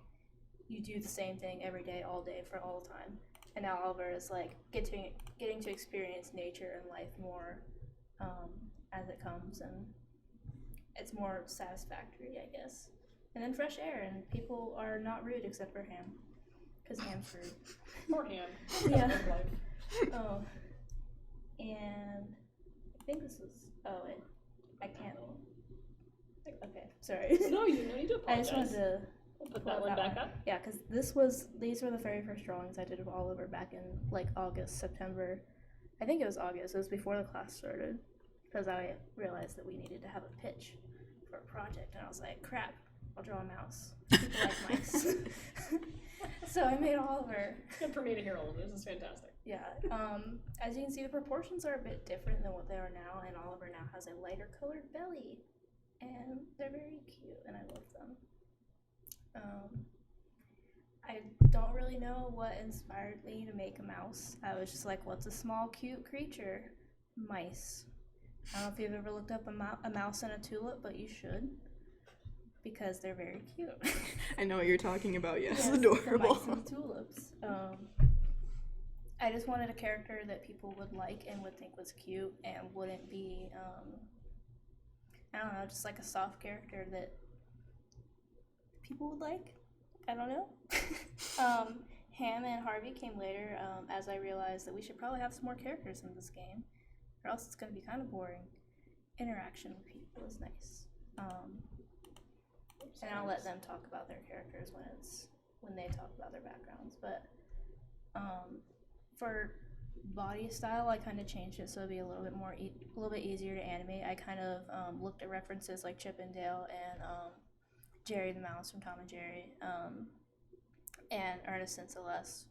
you do the same thing every day, all day for all the time. And now Oliver is like getting to experience nature and life more as it comes, and it's more satisfactory, I guess. And then fresh air, and people are not rude except for Ham, because Ham's rude. Poor Ham. Yeah. Oh, and I think this is. I can't. Okay, sorry. No, you no need to I apologize. just wanted to We'll put pull that one back up. Yeah, because these were the very first drawings I did of Oliver back in like August, September. I think it was August. It was before the class started, because I realized that we needed to have a pitch for a project, and I was like, crap. I'll draw a mouse. People like mice. So I made Oliver. Good for me to hear all of this. This is fantastic. Yeah. As you can see, the proportions are a bit different than what they are now, and Oliver now has a lighter colored belly. And they're very cute, and I love them. I don't really know what inspired me to make a mouse. I was just like, what's a small, cute creature? Mice. I don't know if you've ever looked up a mouse and a tulip, but you should. Because they're very cute. I know what you're talking about, yes. Yes, Adorable. the mice and tulips. I just wanted a character that people would like and would think was cute and wouldn't be, I don't know, just like a soft character that people would like. I don't know. Ham and Harvey came later as I realized that we should probably have some more characters in this game, or else it's going to be kind of boring. Interaction with people is nice. And I'll let them talk about their characters when they talk about their backgrounds. But for body style, I kind of changed it so it'd be a little bit easier to animate. I kind of looked at references like Chip and Dale and Jerry the Mouse from Tom and Jerry, and Ernest and Celeste.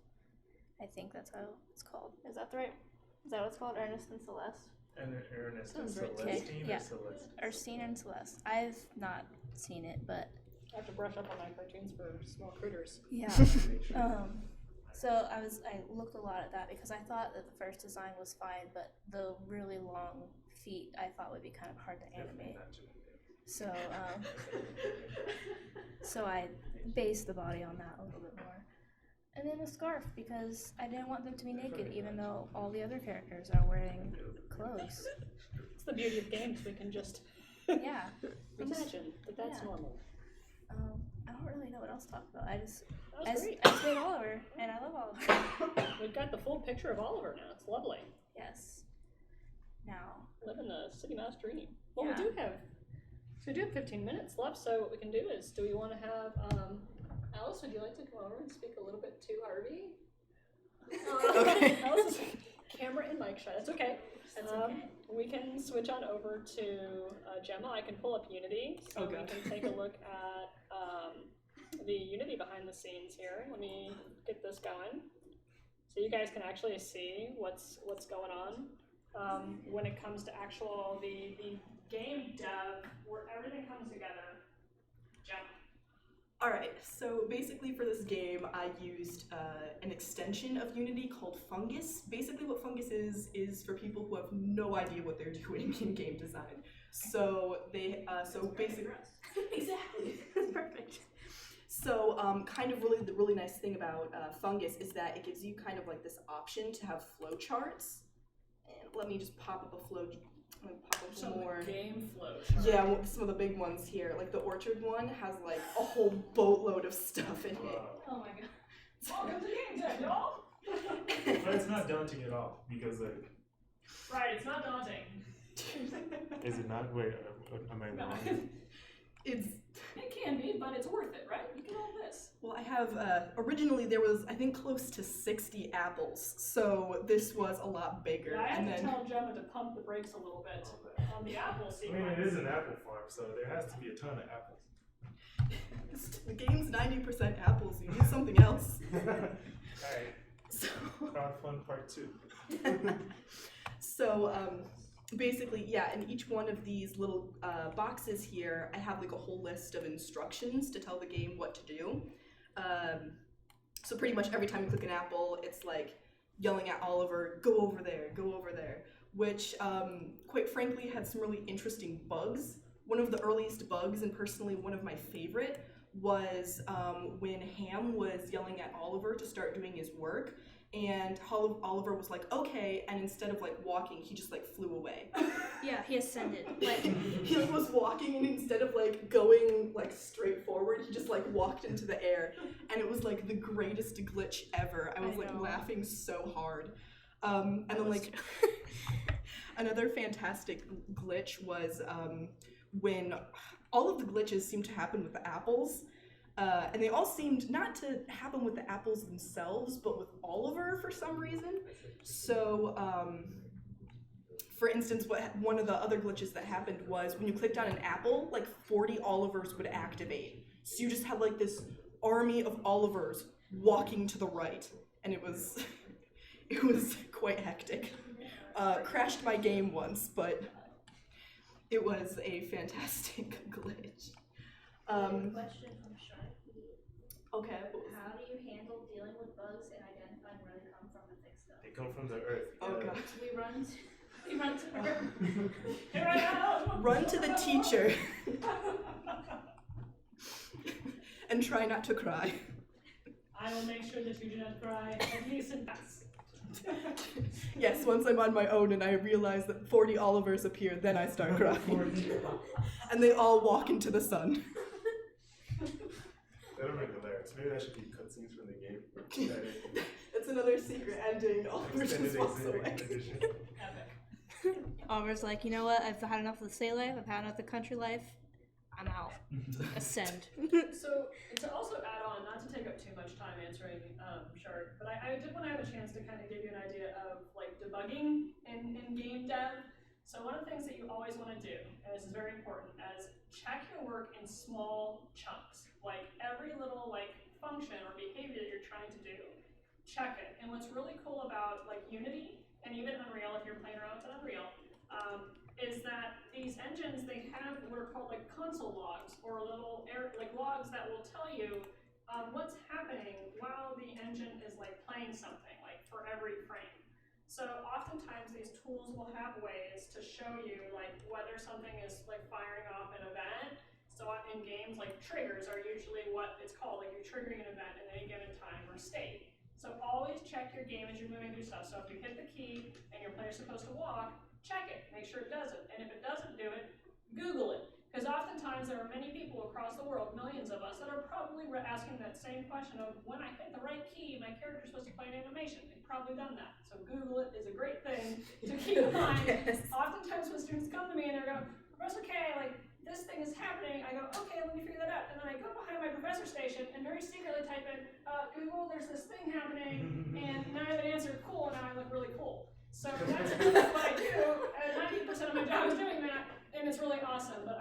I think that's how it's called. Is that what it's called? Ernest and Celeste? And Ernest and Sounds right. Celestine Yeah. or Celeste? Ernestine and Celeste. I've not seen it, but I have to brush up on my cartoons for small critters. yeah. So I looked a lot at that because I thought that the first design was fine, but the really long feet I thought would be kind of hard to animate. So so I based the body on that a little bit more. And then a scarf because I didn't want them to be naked even though all the other characters are wearing clothes. It's the beauty of games. We can just Yeah. imagine that that's Yeah. normal. I don't really know what else to talk about. I just That's great. made Oliver, and I love Oliver. We've got the full picture of Oliver now. It's lovely. Yes. Now. Living the city mouse dream. Well, Yeah. we do have 15 minutes left, so what we can do is, do we want to have, Alice, would you like to come over and speak a little bit to Harvey? Okay. Alice is camera and mic shy, that's okay. That's okay. We can switch on over to Gemma. I can pull up Unity, so we can take a look at the Unity behind the scenes here. Let me get this going, so you guys can actually see what's going on when it comes to actual the game dev, where everything comes together. Gemma. Alright, so basically for this game, I used an extension of Unity called Fungus. Basically what Fungus is for people who have no idea what they're doing in game design. So basically, exactly, that's perfect. So kind of the really nice thing about Fungus is that it gives you kind of like this option to have flow charts. And let me just pop up a flow. Some more. Game flow. Yeah, well, some of the big ones here. Like the Orchard one has like a whole boatload of stuff in it. Oh my god. Welcome to Game Dev, y'all! But it's not daunting at all because like. Right, it's not daunting. Is it not? Wait, am I No. wrong? It can be, but it's worth it, right? Look at all this. Well, I have, originally there was, I think, close to 60 apples, so this was a lot bigger. Yeah, I and had to then, tell Gemma to pump the brakes a little bit on the apple I seed. mean, it is an apple farm, so there has to be a ton of apples. the game's 90% apples, you need something else. Alright, So, crowdfund part 2. so basically, yeah, in each one of these little boxes here, I have like a whole list of instructions to tell the game what to do. So pretty much every time you click an apple, it's like yelling at Oliver, go over there, which quite frankly had some really interesting bugs. One of the earliest bugs, and personally one of my favorite, was when Ham was yelling at Oliver to start doing his work, and Oliver was like, okay, and instead of like walking, he just like flew away. Yeah, he ascended. Like, He like was walking, and instead of like going like straight forward, he just like walked into the air, and it was like the greatest glitch ever. I was like laughing so hard. And then like another fantastic glitch was when all of the glitches seemed to happen with the apples. And they all seemed not to happen with the apples themselves, but with Oliver for some reason. So, for instance, one of the other glitches that happened was when you clicked on an apple, like 40 Olivers would activate. So you just had like this army of Olivers walking to the right, and it was quite hectic. Crashed my game once, but it was a fantastic glitch. question from Shark. Okay. How do you handle dealing with bugs and identifying where they come from and fix them? They come from the earth. Oh god. We run to her. Here I am! Run to the teacher and try not to cry. I will make sure that you do not cry, at least in class. Yes, once I'm on my own and I realize that 40 Olivers appear, then I start crying. And they all walk into the sun. That'll make hilarious. Maybe that should be cutscenes from the game. It's another secret ending. Oliver just walks away. Epic. Oliver's like, you know what? I've had enough of the city life. I've had enough of the country life. I'm out. Ascend. So, to also add on, not to take up too much time answering Shark, but I did want to have a chance to kind of give you an idea of like debugging in game dev. So one of the things that you always want to do, and this is very important, is check your work in small chunks. Like every little like function or behavior that you're trying to do, check it. And what's really cool about like Unity and even Unreal, if you're playing around with Unreal, is that these engines, they have what are called like console logs, or little like logs that will tell you what's happening while the engine is like playing something, like for every frame. So oftentimes these tools will have ways to show you like whether something is like firing off an event. So in games, like triggers are usually what it's called, like you're triggering an event in any given time or state. So always check your game as you're moving through stuff. So if you hit the key and your player's supposed to walk, check it, make sure it does it. And if it doesn't do it, Google it. Because Because oftentimes there are many people across the world, millions of us, that are probably asking that same question of, when I hit the right key, my character's supposed to play an animation. They've probably done that. So Google it is a great thing to keep in mind. Yes. Oftentimes when students come to me and they're going, Professor K, like, this thing is happening, I go, okay, let me figure that out. And then I go behind my professor station and very secretly type in, Google, there's this thing happening, and now I have an answer, cool, and now I look really cool. So that's really what I do, and 90% of my job is doing that, and it's really awesome. But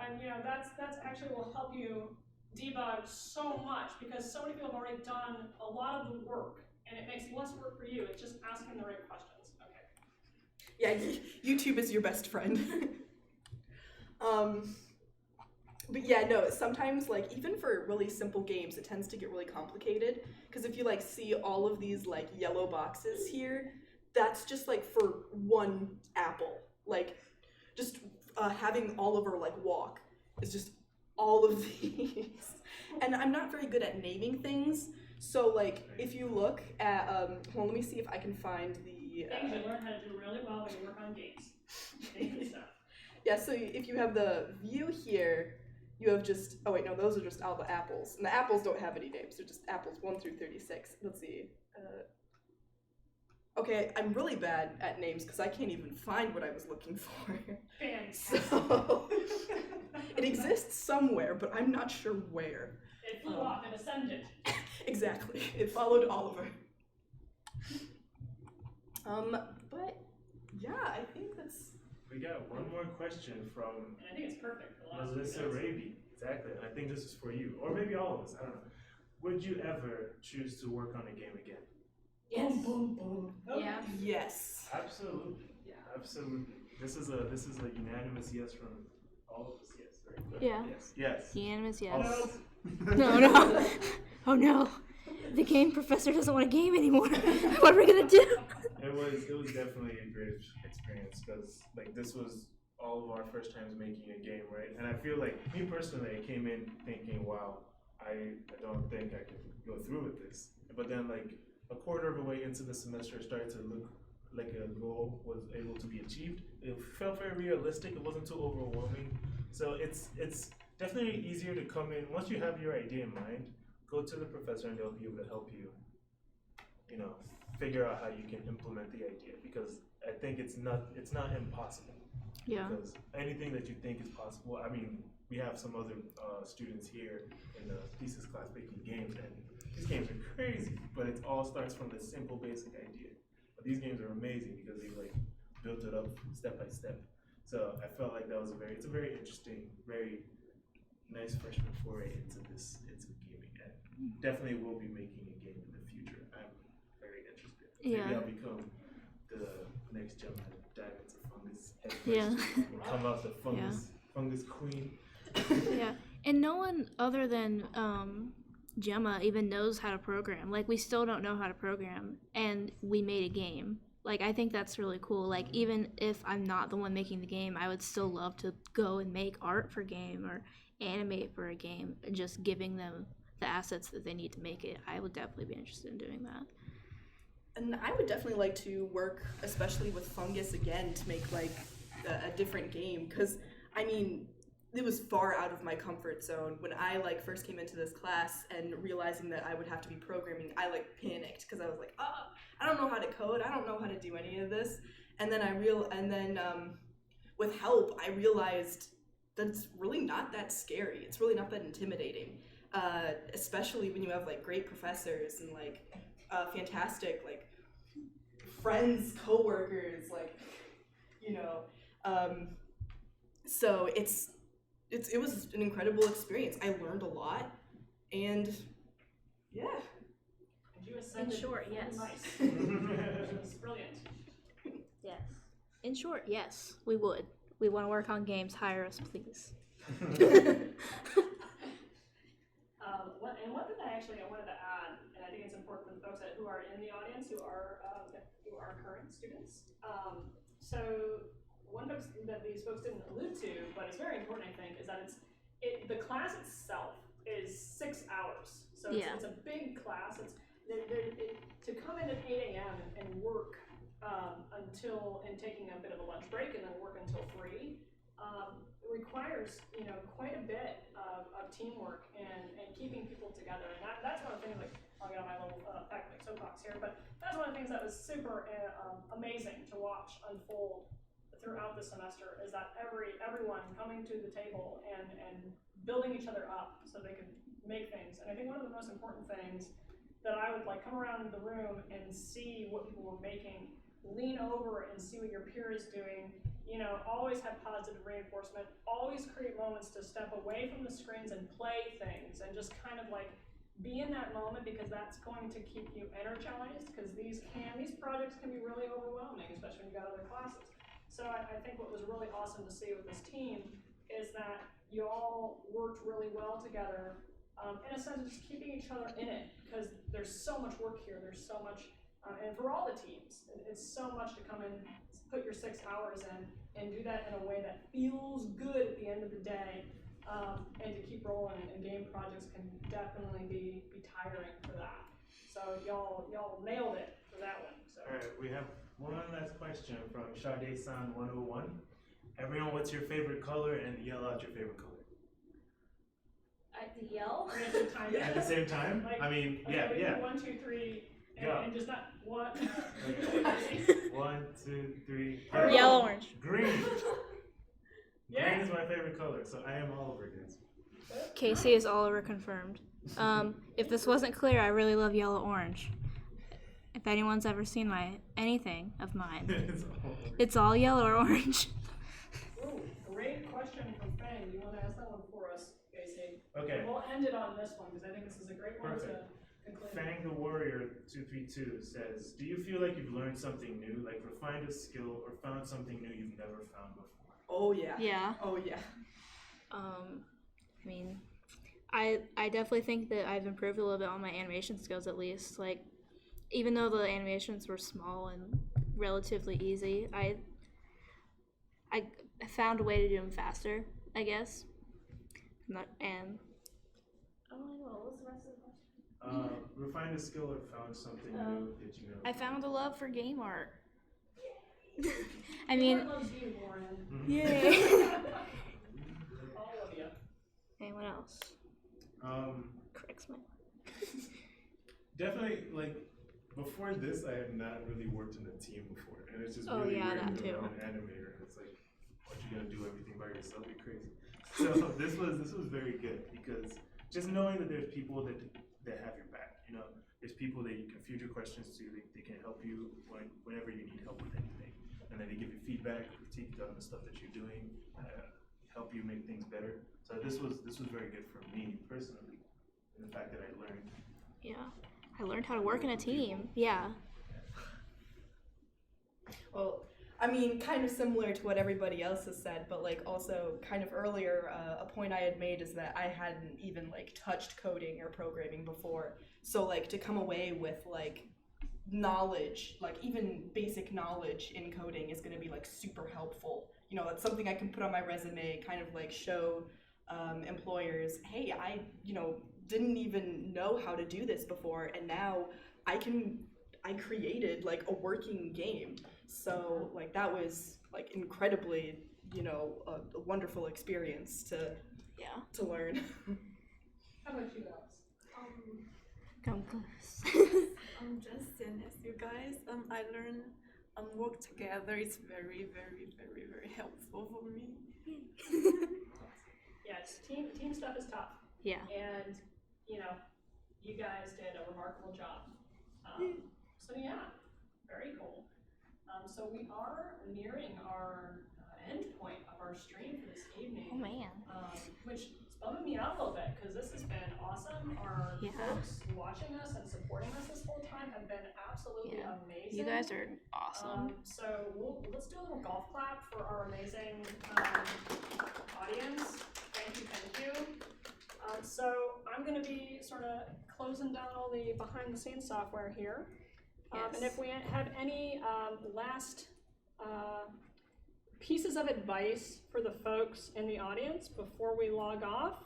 that's actually will help you debug so much, because so many people have already done a lot of the work, and it makes less work for you. It's just asking the right questions. Okay. Yeah, YouTube is your best friend. But yeah, no, sometimes, like, even for really simple games, it tends to get really complicated, because if you, like, see all of these, like, yellow boxes here, that's just, like, for one apple. Like, just having Oliver, like, walk is just all of these. And I'm not very good at naming things, so, like, if you look at, well, let me see if I can find the... Things you learn how to do really well when you work on games. Thank stuff. Yeah, so if you have the view here, you have just, oh wait, no, those are just all the apples. And the apples don't have any names, they're just apples 1 through 36. Let's see. Okay, I'm really bad at names because I can't even find what I was looking for. Fantastic. So, it exists somewhere, but I'm not sure where. It flew off and ascended. Exactly, it followed Oliver. But yeah, I think that's... We got one more question from And I think it's perfect for the last Melissa few minutes. Raby. Exactly, and I think this is for you, or maybe all of us, I don't know. Would you ever choose to work on a game again? Yes. Boom, boom, boom. Yeah. Yes. Absolutely. Yeah. Absolutely. This is a unanimous yes from all of us. Yes. Very good. Yeah. Yes. Yes. Unanimous, All yes. of us. No. Oh no. The game professor doesn't want a game anymore. What are we gonna do? It was definitely a great experience, because like this was all of our first times making a game, right? And I feel like me personally, I came in thinking, wow, I don't think I can go through with this. But then like a quarter of a way into the semester, it started to look like a goal was able to be achieved. It felt very realistic. It wasn't too overwhelming. So it's definitely easier to come in once you have your idea in mind. Go to the professor and they'll be able to help you, figure out how you can implement the idea, because I think it's not impossible. Yeah. Because anything that you think is possible, I mean, we have some other students here in the thesis class making games, and these games are crazy, but it all starts from this simple basic idea. But these games are amazing because they like built it up step by step. So I felt like it's a very interesting, very nice freshman foray into gaming, and definitely will be making a game in the future. I'm very interested. Maybe Yeah. I'll become the next Gemma to dive into fungus head first. Yeah. And come out the fungus queen. Yeah. And no one other than Gemma even knows how to program. Like, we still don't know how to program, and we made a game. Like, I think that's really cool. Like, even if I'm not the one making the game, I would still love to go and make art for a game or animate for a game, and just giving them the assets that they need to make it. I would definitely be interested in doing that. And I would definitely like to work, especially with fungus again, to make like a different game, because I mean, it was far out of my comfort zone. When I like first came into this class and realizing that I would have to be programming, I like panicked because I was like, I don't know how to code, I don't know how to do any of this. And then with help, I realized that it's really not that scary. It's really not that intimidating, especially when you have like great professors and like fantastic like friends, coworkers, like so it was an incredible experience. I learned a lot, and yeah. And you ascended short, really yes. nice. It was brilliant. Yes. In short, yes, we would. We want to work on games. Hire us, please. One thing I wanted to add, and I think it's important for the folks who are in the audience who are current students. So one thing that these folks didn't allude to, but it's very important, I think, is that the class itself is 6 hours. So it's a big class. To come in at 8 a.m. and work and taking a bit of a lunch break and then work until 3. requires, quite a bit of teamwork and keeping people together. And that's one of the things, like, I'll get on my little faculty soapbox here, but that's one of the things that was super amazing to watch unfold throughout the semester, is that everyone coming to the table and building each other up so they could make things. And I think one of the most important things that I would like come around the room and see what people were making, lean over and see what your peer is doing, always have positive reinforcement, always create moments to step away from the screens and play things and just kind of like be in that moment, because that's going to keep you energized, because these projects can be really overwhelming, especially when you got other classes. So I think what was really awesome to see with this team is that you all worked really well together, in a sense of just keeping each other in it, because there's so much work here, there's so much, and for all the teams, it's so much to come in, put your 6 hours in, and do that in a way that feels good at the end of the day, and to keep rolling. And game projects can definitely be tiring for that. So y'all nailed it for that one. So. All right, we have one last question from Sade-san 101. Everyone, what's your favorite color, and yell out your favorite color. I have to yell? We have to time it. At the same time? Like, I mean, okay, we yeah. do 1, 2, 3, and just not one. Okay. 1, 2, 3. Purple. Yellow, orange. Green. Yeah. Green is my favorite color, so I am all over this. Casey is Oliver confirmed. If this wasn't clear, I really love yellow orange. If anyone's ever seen anything of mine, It's all over. it's all yellow or orange. Ooh, great question from Fang. You want to ask that one for us, Casey? Okay. And we'll end it on this one, because I think this is a great one Perfect. to conclude. Fang the Warrior 232 says, do you feel like you've learned something new, like refined a skill or found something new you've never found before? Oh yeah. Yeah. Oh yeah. I mean, I definitely think that I've improved a little bit on my animation skills, at least. Like, even though the animations were small and relatively easy, I found a way to do them faster, I guess. Oh, I don't know. What was the rest of the question? Refined a skill or found something new that you know. I found a love for game art. I mean, Everyone loves you, Lauren. yay. All of you. Anyone else? Corrects me. Definitely, like, before this, I had not really worked in a team before, and it's just Oh, really yeah, weird that to too. run an animator. It's like, what, you gonna do everything by yourself? You're crazy. So this was very good, because just knowing that there's people that have your back, there's people that you can feed your questions to, they can help you whenever you need help with anything, and then they give you feedback, critique on the stuff that you're doing, help you make things better. So this was very good for me personally, and the fact that I learned. Yeah. I learned how to work in a team. Yeah. Well, I mean, kind of similar to what everybody else has said, but like also kind of earlier, a point I had made is that I hadn't even like touched coding or programming before. So like to come away with like knowledge, like even basic knowledge in coding is going to be like super helpful. That's something I can put on my resume, kind of like show employers, hey, I didn't even know how to do this before, and now I created like a working game. So like that was like incredibly, a wonderful experience to learn. How about you guys? Come close. Justin, as you guys, I learned work together is very, very, very, very helpful for me. Yes, team stuff is tough. Yeah. And, you guys did a remarkable job. So yeah, very cool. So we are nearing our end point of our stream for this evening. Oh man. Which is bumming me out a little bit, because this has been awesome. Our folks watching us and supporting us this whole time have been absolutely amazing. You guys are awesome. So let's do a little golf clap for our amazing audience. Thank you. So I'm going to be sort of closing down all the behind the scenes software here. And if we have any last pieces of advice for the folks in the audience before we log off,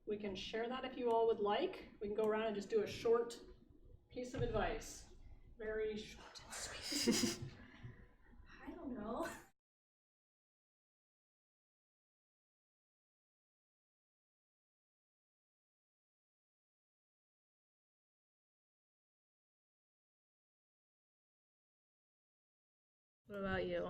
we can share that if you all would like. We can go around and just do a short piece of advice. Very short and sweet. I don't know. What about you?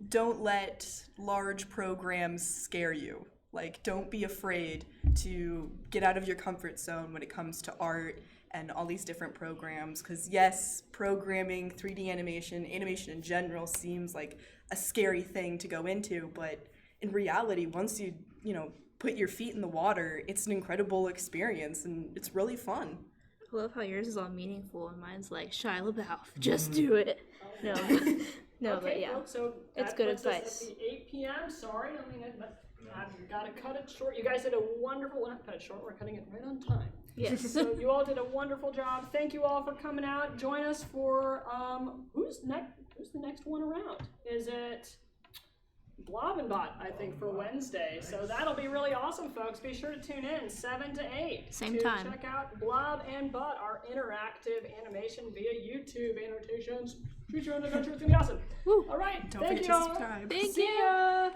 Don't let large programs scare you. Like, don't be afraid to get out of your comfort zone when it comes to art and all these different programs. Because yes, programming, 3D animation, animation in general seems like a scary thing to go into, but in reality, once you put your feet in the water, it's an incredible experience and it's really fun. I love how yours is all meaningful and mine's like, Shia LaBeouf, just do it. No, no, Okay, but yeah. folks, so It's that good puts us advice. At the 8 p.m. Sorry, I mean, I've got to cut it short. You guys did a wonderful. We're not cut it short. We're cutting it right on time. Yes. So you all did a wonderful job. Thank you all for coming out. Join us for who's next? Who's the next one around? Is it Blob and Bot? I think for Wednesday. So that'll be really awesome, folks. Be sure to tune in 7 to 8. Same to time. Check out Blob and Bot, our interactive animation via YouTube annotations. Choose your own adventure. It's gonna be awesome. Woo. All right. Don't Thank forget you to all. subscribe. Thank See you. ya.